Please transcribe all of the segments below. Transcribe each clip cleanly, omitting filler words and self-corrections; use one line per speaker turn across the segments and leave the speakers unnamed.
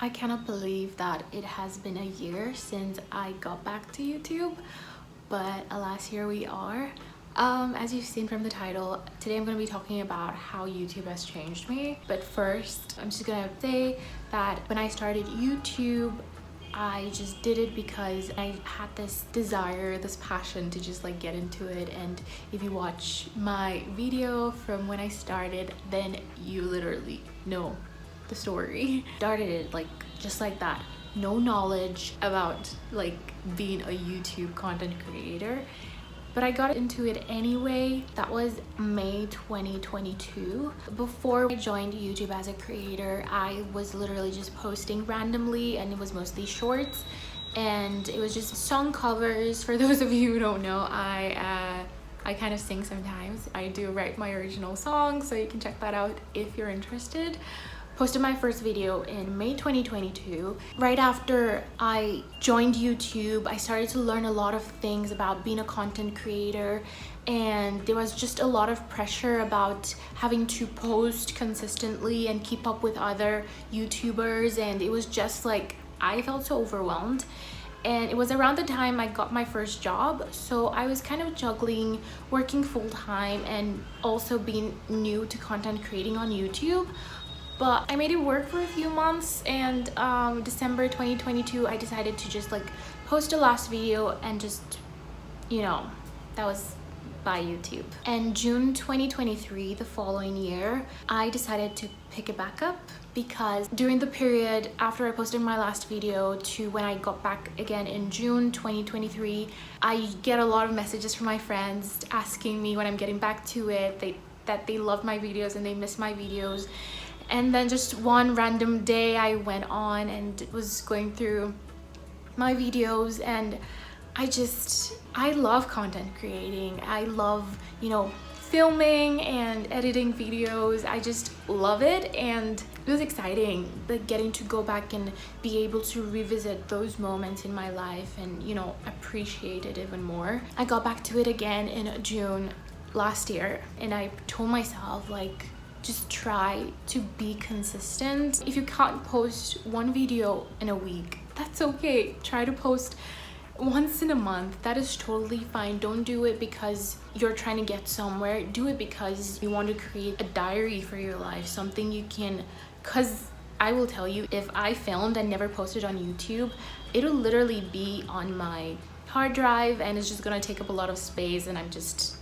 I cannot believe that it has been a year since I got back to YouTube, but alas, here we are. As you've seen from the title, today I'm going to be talking about how YouTube has changed me. But first, I'm just going to say that when I started YouTube, I just did it because I had this desire, this passion to just get into it. And if you watch my video from when I started, then you literally know the story. Started it just like that. No knowledge about being a YouTube content creator, but I got into it anyway. That was May 2022. Before I joined YouTube as a creator, I was literally just posting randomly, and it was mostly shorts, and it was just song covers. For those of you who don't know, I kind of sing sometimes. I do write my original songs, so you can check that out if you're interested. Posted my first video in May 2022. Right after I joined YouTube, I started to learn a lot of things about being a content creator, and there was just a lot of pressure about having to post consistently and keep up with other YouTubers, and it was just I felt so overwhelmed. And it was around the time I got my first job, so I was kind of juggling working full-time and also being new to content creating on YouTube. But I made it work for a few months, and December 2022 I decided to just post a last video and just, that was by YouTube. And June 2023, the following year, I decided to pick it back up, because during the period after I posted my last video to when I got back again in June 2023, I get a lot of messages from my friends asking me when I'm getting back to it, that they love my videos and they miss my videos. And then just one random day I went on and was going through my videos, and I love content creating. I love, filming and editing videos. I just love it, and it was exciting, getting to go back and be able to revisit those moments in my life and, appreciate it even more. I got back to it again in June last year, and I told myself just try to be consistent. If you can't post one video in a week, that's okay. Try to post once in a month. That is totally fine. Don't do it because you're trying to get somewhere. Do it because you want to create a diary for your life, something you can, because I will tell you, if I filmed and never posted on YouTube, it'll literally be on my hard drive, and it's just gonna take up a lot of space, and I'm just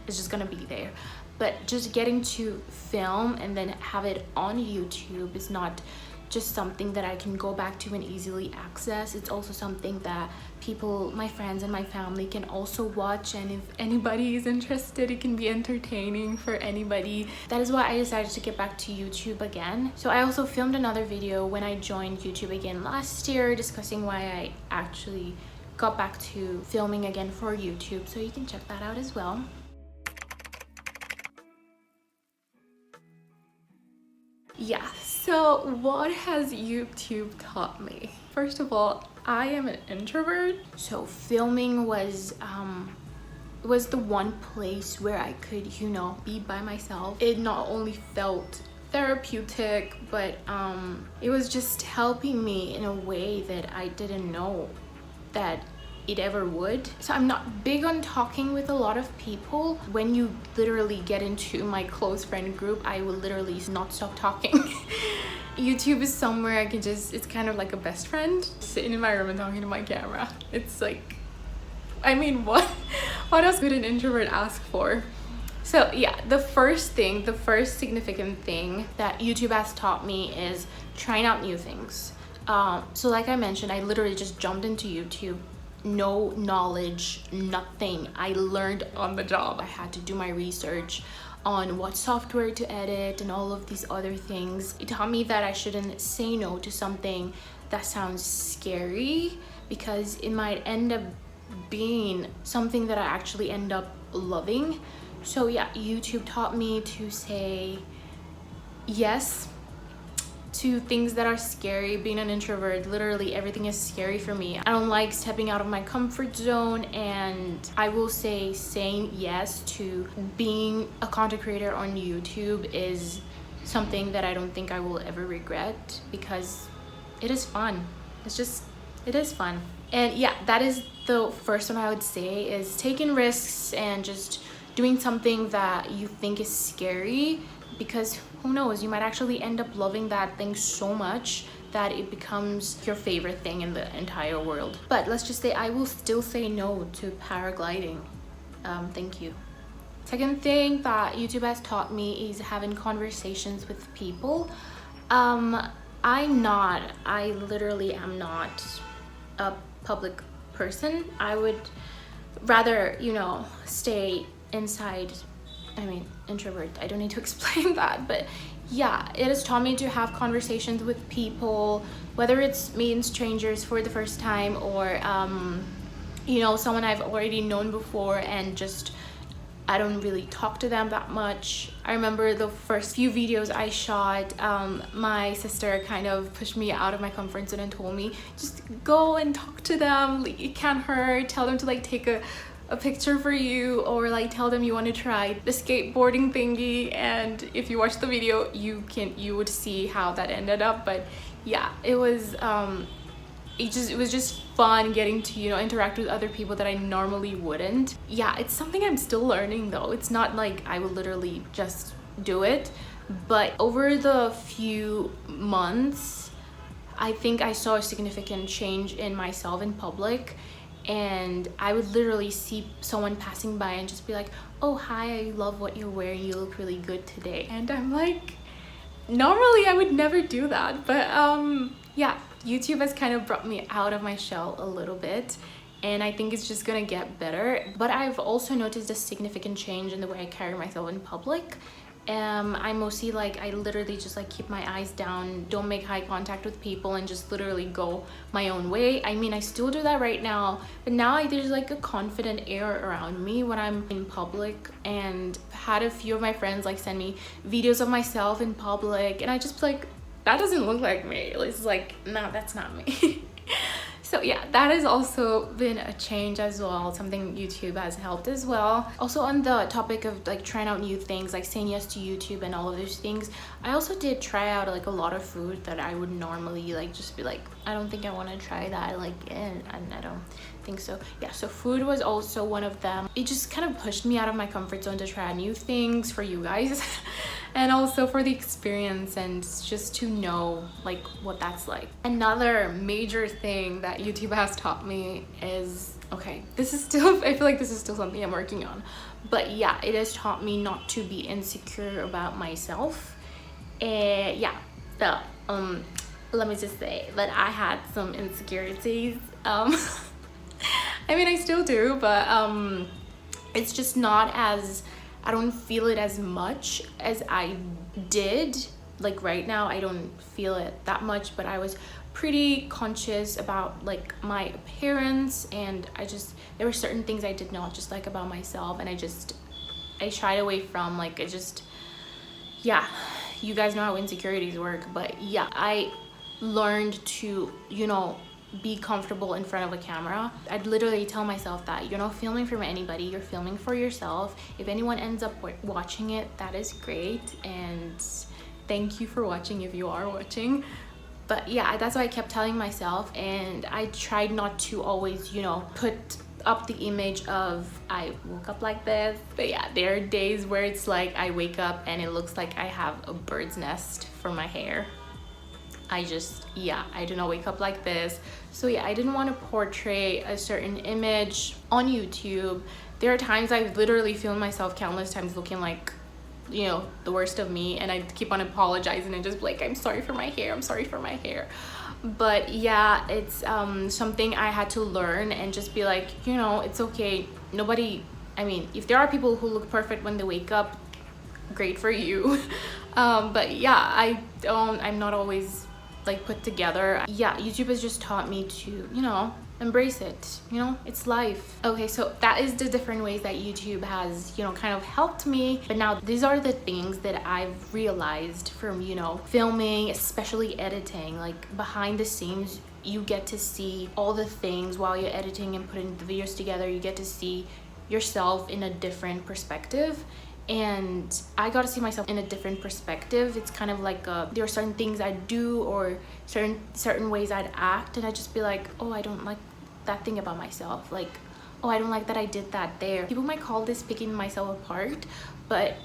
it's just gonna be there. But just getting to film and then have it on YouTube is not just something that I can go back to and easily access. It's also something that people, my friends and my family, can also watch, and if anybody is interested, it can be entertaining for anybody. That is why I decided to get back to YouTube again. So I also filmed another video when I joined YouTube again last year, discussing why I actually got back to filming again for YouTube, so you can check that out as well. Yeah, so what has YouTube taught me? First of all, I am an introvert, so filming was the one place where I could, be by myself. It not only felt therapeutic, but it was just helping me in a way that I didn't know that it ever would. So I'm not big on talking with a lot of people. When you literally get into my close friend group, I will literally not stop talking. YouTube is somewhere I can just, it's kind of like a best friend, sitting in my room and talking to my camera. It's what else could an introvert ask for? So yeah, the first significant thing that YouTube has taught me is trying out new things. So like I mentioned, I literally just jumped into YouTube. No knowledge, nothing. I learned on the job. I had to do my research on what software to edit and all of these other things. It taught me that I shouldn't say no to something that sounds scary, because it might end up being something that I actually end up loving. So yeah, YouTube taught me to say yes to things that are scary. Being an introvert, literally everything is scary for me. I don't like stepping out of my comfort zone, and I will say saying yes to being a content creator on YouTube is something that I don't think I will ever regret, because it is fun. It is fun. And yeah, that is the first one I would say, is taking risks and just doing something that you think is scary, because who knows, you might actually end up loving that thing so much that it becomes your favorite thing in the entire world. But let's just say I will still say no to paragliding. Thank you. Second thing that YouTube has taught me is having conversations with people. I literally am not a public person. I would rather, stay inside. I mean, introvert, I don't need to explain that, but yeah, it has taught me to have conversations with people, whether it's meeting strangers for the first time, or someone I've already known before, and just I don't really talk to them that much. I remember the first few videos I shot, my sister kind of pushed me out of my comfort zone and told me, just go and talk to them, like, it can't hurt, tell them to like take a picture for you, or like tell them you want to try the skateboarding thingy, and if you watch the video you would see how that ended up. But yeah, it was just fun getting to interact with other people that I normally wouldn't. Yeah, it's something I'm still learning though. It's not like I will literally just do it, but over the few months I think I saw a significant change in myself in public. And I would literally see someone passing by and just be like, oh hi, I love what you're wearing, you look really good today. And I'm like, normally I would never do that, but yeah, YouTube has kind of brought me out of my shell a little bit, and I think it's just gonna get better. But I've also noticed a significant change in the way I carry myself in public. I mostly I literally just keep my eyes down, don't make eye contact with people, and just literally go my own way. I mean, I still do that right now, but now there's a confident air around me when I'm in public. And had a few of my friends send me videos of myself in public, and I just that doesn't look like me. It's no, that's not me. So yeah, that has also been a change as well, something YouTube has helped as well. Also, on the topic of trying out new things, saying yes to YouTube and all of those things, I also did try out a lot of food that I would normally just be I don't think I want to try that, and I don't think so. Yeah, so food was also one of them. It just kind of pushed me out of my comfort zone to try new things for you guys and also for the experience, and just to know what that's like. Another major thing that YouTube has taught me is, okay, this is still, I feel like this is still something I'm working on, but yeah, it has taught me not to be insecure about myself. Yeah, so let me just say that I had some insecurities. I mean, I still do, but it's just not as, I don't feel it as much as I did. Right now I don't feel it that much, but I was pretty conscious about my appearance, and there were certain things I did not just like about myself, and I shied away from yeah, you guys know how insecurities work. But yeah, I learned to be comfortable in front of a camera. I'd literally tell myself that you're not filming for anybody, you're filming for yourself. If anyone ends up watching it, that is great, and thank you for watching if you are watching. But yeah, that's what I kept telling myself, and I tried not to always put up the image of I woke up like this. But yeah, there are days where it's I wake up and it looks like I have a bird's nest for my hair. I do not wake up like this. So yeah, I didn't want to portray a certain image on YouTube. There are times I've literally filmed myself countless times looking the worst of me, and I keep on apologizing and just be I'm sorry for my hair, I'm sorry for my hair. But yeah, it's something I had to learn, and just be it's okay. Nobody, I mean, if there are people who look perfect when they wake up, great for you. But yeah, I'm not always put together. Yeah, YouTube has just taught me to embrace it. It's life. Okay, so that is the different ways that YouTube has kind of helped me. But now these are the things that I've realized from filming, especially editing. Behind the scenes, you get to see all the things while you're editing and putting the videos together. You get to see yourself in a different perspective, and I got to see myself in a different perspective. It's kind of like there are certain things I do or certain ways I'd act, and I'd just be like, oh, I don't like that thing about myself. Like, oh, I don't like that I did that there. People might call this picking myself apart, but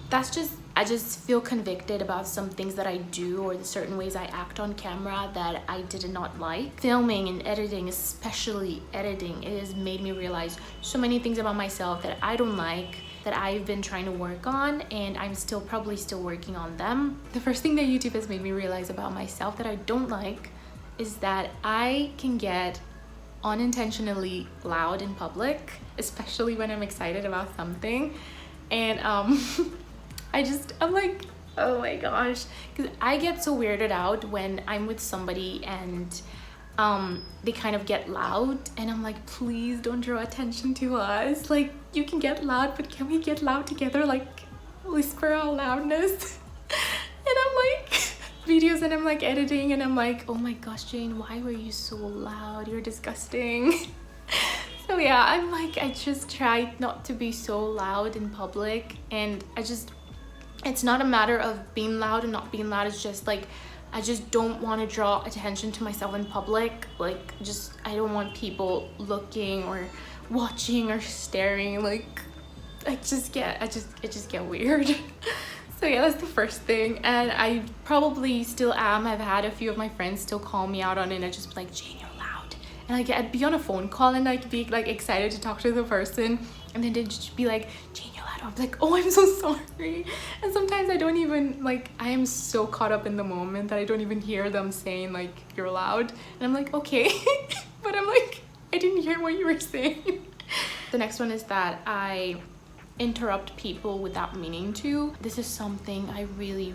that's just, I just feel convicted about some things that I do or the certain ways I act on camera that I did not like. Filming and editing, especially editing, it has made me realize so many things about myself that I don't like, that I've been trying to work on, and I'm probably still working on them. The first thing that YouTube has made me realize about myself that I don't like is that I can get unintentionally loud in public, especially when I'm excited about something. And I'm like, oh my gosh, because I get so weirded out when I'm with somebody and they kind of get loud, and I'm like, please don't draw attention to us. Like, you can get loud, but can we get loud together? Like, whisper our loudness. And I'm like, videos, and I'm like editing, and I'm like, oh my gosh, Jane, why were you so loud? You're disgusting. So yeah, I'm like, I just try not to be so loud in public, and it's not a matter of being loud and not being loud. It's just like, I just don't want to draw attention to myself in public. Like, I don't want people looking or watching or staring. Like, it just get weird. So yeah, that's the first thing. And I probably still am. I've had a few of my friends still call me out on it, and I just be like, Jane, you're loud. And I'd be on a phone call, and I'd be like excited to talk to the person, and then they'd just be like, Jane, you're loud. I'm like, oh, I'm so sorry. And sometimes I don't even, like, I am so caught up in the moment that I don't even hear them saying like, you're loud. And I'm like, okay. But I'm like, I didn't hear what you were saying. The next one is that I interrupt people without meaning to. This is something I really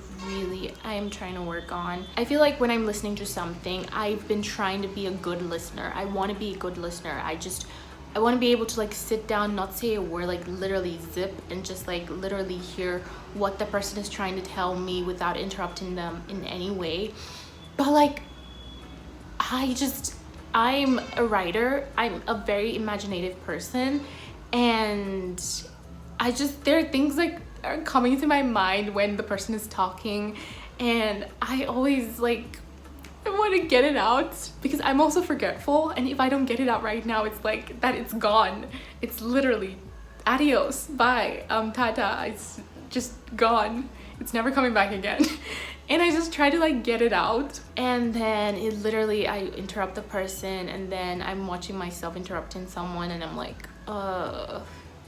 am trying to work on. I feel like when I'm listening to something, I've been trying to be a good listener. I want to be a good listener. I want to be able to like sit down, not say a word, like literally zip, and just like literally hear what the person is trying to tell me without interrupting them in any way. But like, I'm a writer. I'm a very imaginative person, and there are things like are coming to my mind when the person is talking, and I always like, I want to get it out because I'm also forgetful, and if I don't get it out right now, it's like that it's gone. It's literally adios, bye, tata, it's just gone. It's never coming back again. And I just try to like get it out, and then I interrupt the person, and then I'm watching myself interrupting someone, and I'm like,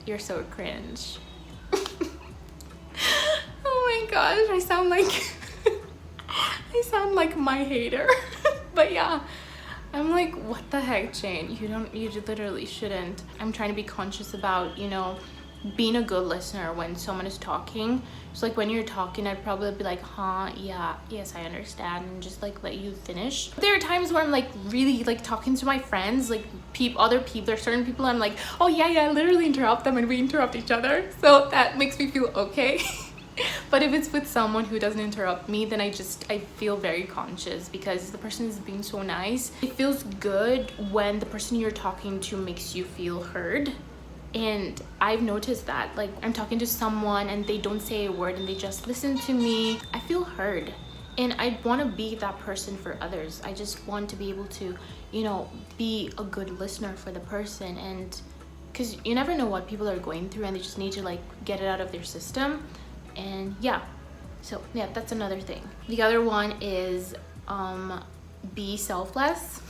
you're so cringe. Oh my gosh, I sound like my hater. But yeah, I'm like, what the heck, Jane? You literally shouldn't. I'm trying to be conscious about, being a good listener when someone is talking. So like when you're talking, I'd probably be like, huh, yeah, yes, I understand, and just like let you finish. There are times where I'm like really like talking to my friends, like other people, there are certain people I'm like, oh yeah, I literally interrupt them and we interrupt each other. So that makes me feel okay. But if it's with someone who doesn't interrupt me, then I feel very conscious because the person is being so nice. It feels good when the person you're talking to makes you feel heard. And I've noticed that, like, I'm talking to someone and they don't say a word and they just listen to me. I feel heard, and I want to be that person for others. I just want to be able to, be a good listener for the person, and because you never know what people are going through, and they just need to like get it out of their system. And yeah, so yeah, that's another thing. The other one is be selfless.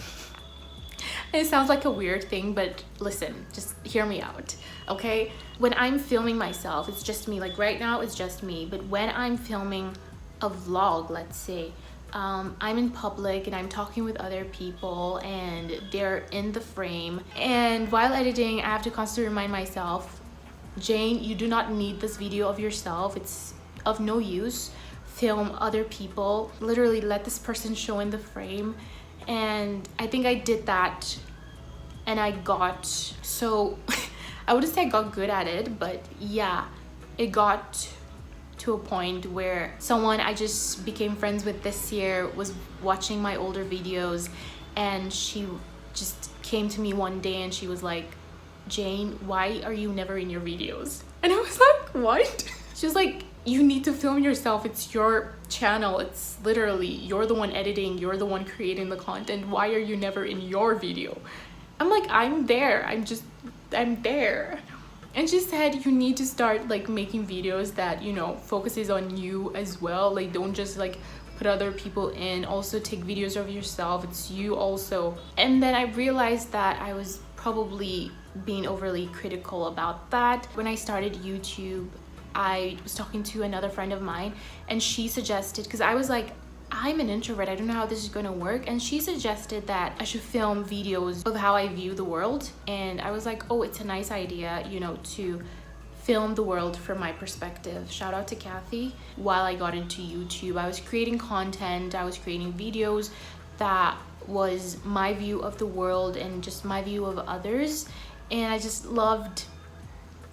It sounds like a weird thing, but listen, just hear me out, okay? When I'm filming myself, it's just me. Like right now, it's just me. But when I'm filming a vlog, let's say, I'm in public and I'm talking with other people and they're in the frame. And while editing, I have to constantly remind myself, Jane, you do not need this video of yourself. It's of no use. Film other people. Literally let this person show in the frame. And I think I did that, and I got so I wouldn't say I got good at it, but yeah, it got to a point where someone I just became friends with this year was watching my older videos, and she just came to me one day and she was like, Jane, why are you never in your videos? And I was like, what? She was like, you need to film yourself. It's your channel. It's literally, you're the one editing, you're the one creating the content. Why are you never in your video? I'm like, I'm there. I'm there. And she said, you need to start like making videos that, you know, focuses on you as well. Like, don't just like put other people in. Also take videos of yourself. It's you also. And then I realized that I was probably being overly critical about that. When I started YouTube, I was talking to another friend of mine, and she suggested, because I was like, I'm an introvert, I don't know how this is going to work, and she suggested that I should film videos of how I view the world. And I was like, oh, it's a nice idea, you know, to film the world from my perspective. Shout out to Kathy. While I got into YouTube, I was creating content, I was creating videos that was my view of the world and just my view of others. And I just loved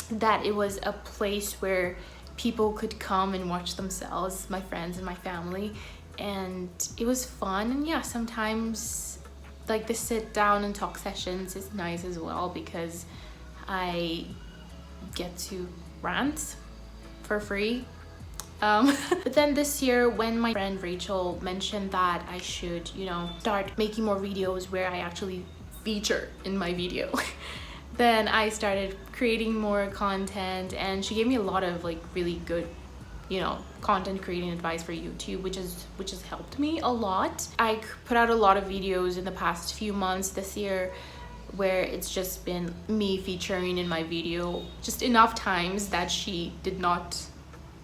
that it was a place where people could come and watch themselves, my friends and my family. And it was fun. And yeah, sometimes like the sit down and talk sessions is nice as well, because I get to rant for free. But then this year, when my friend Rachel mentioned that I should, you know, start making more videos where I actually feature in my video, then I started creating more content, and she gave me a lot of like really good, you know, content creating advice for YouTube, which has helped me a lot. I put out a lot of videos in the past few months this year where it's just been me featuring in my video just enough times that she did not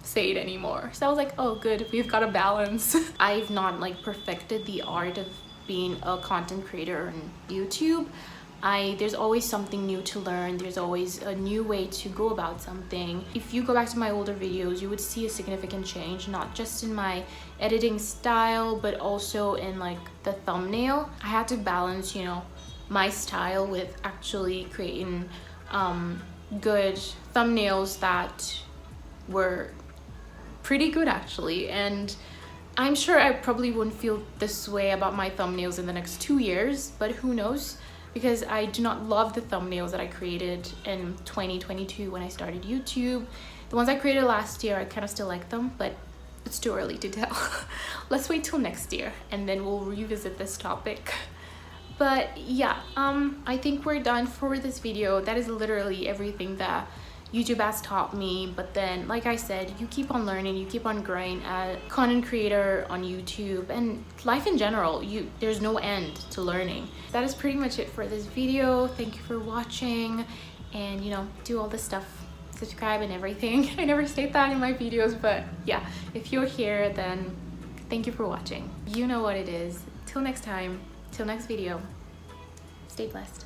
say it anymore. So I was like, oh good, we've got a balance. I've not like perfected the art of being a content creator on YouTube. There's always something new to learn. There's always a new way to go about something. If you go back to my older videos, you would see a significant change, not just in my editing style, but also in like the thumbnail. I had to balance, you know, my style with actually creating good thumbnails that were pretty good actually. And I'm sure I probably wouldn't feel this way about my thumbnails in the next 2 years, but who knows? Because I do not love the thumbnails that I created in 2022 when I started YouTube. The ones I created last year, I kind of still like them, but it's too early to tell. Let's wait till next year and then we'll revisit this topic. But yeah, I think we're done for this video. That is literally everything that YouTube has taught me. But then, like I said, you keep on learning, you keep on growing as a content creator on YouTube, and life in general, there's no end to learning. That is pretty much it for this video. Thank you for watching, and you know, do all this stuff, subscribe and everything. I never state that in my videos, but yeah, if you're here, then thank you for watching. You know what it is. Till next time, till next video, stay blessed.